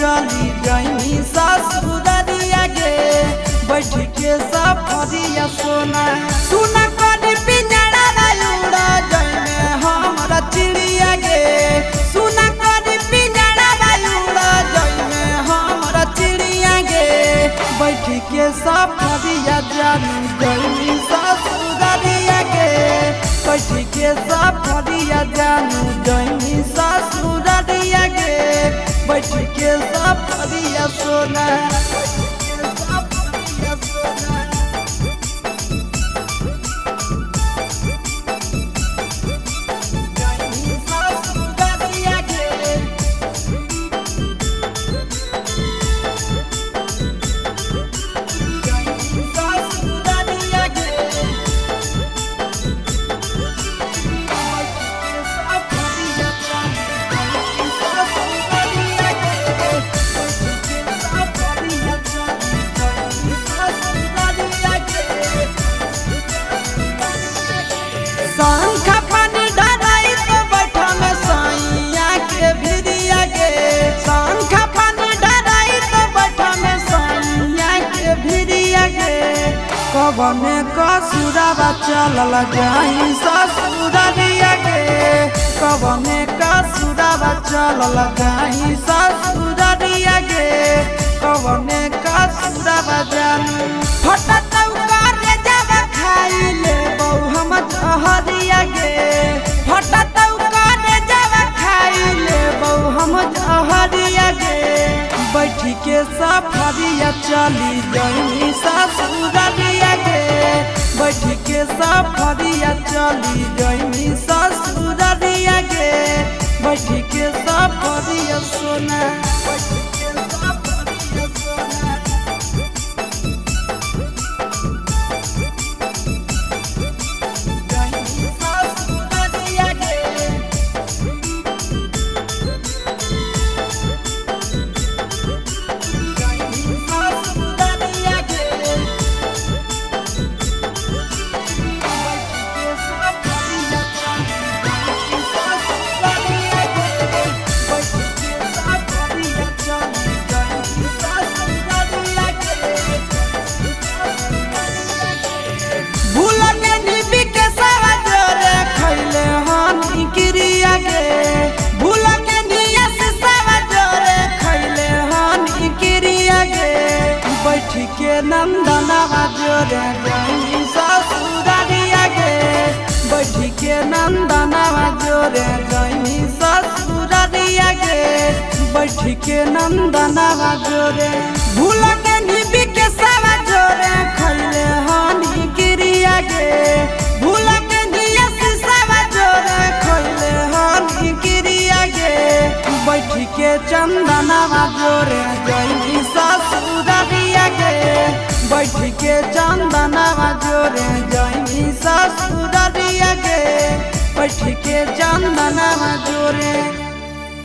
चली जाइनी ससुररिया गे बैठ के सफरिया सोना सुना कर पिंजरा उड़ा जाइने हमरा चिड़िया गे सुना कर पिंजरा उड़ा जाइने हमरा चिड़िया गे बैठ के सफरिया जानी जाइनी ससुररिया गे बैठ के सफरिया जानू जाइनी ससुररिया गे बैठ के सफरिया सोना कवने कसुरवा चलल जाई ससुररिया गे कवने कसुरवा चलल जाई ससुररिया गे कवने कसुरवा जानू फटत करे जब खाई ले बहु हम जहरिया गे फटत करे जब खाई ले बहु हम जहरिया गे बैठ के सफरिया चली जाइनी ससुररिया गे बैठ के सफरिया चली जाइनी ससुररिया गे बैठ के सफरिया सोना के नंदनवा जोरे जाइनी ससुररिया गे बैठ के नंदनवा जोरे जाइनी ससुररिया गे बैठ के नंदनवा जोरे भूल के निबी के सवा जोरे खैले हानि गिरिया गे भूल के निया से सवा जोरे खैले हानि गिरिया गे बैठ के चंदनवा जोरे जाइनी ससुररिया गे बैठ के चंदनवा जोरे जाइनी ससुररिया गे बैठ के चंदनवा जोरे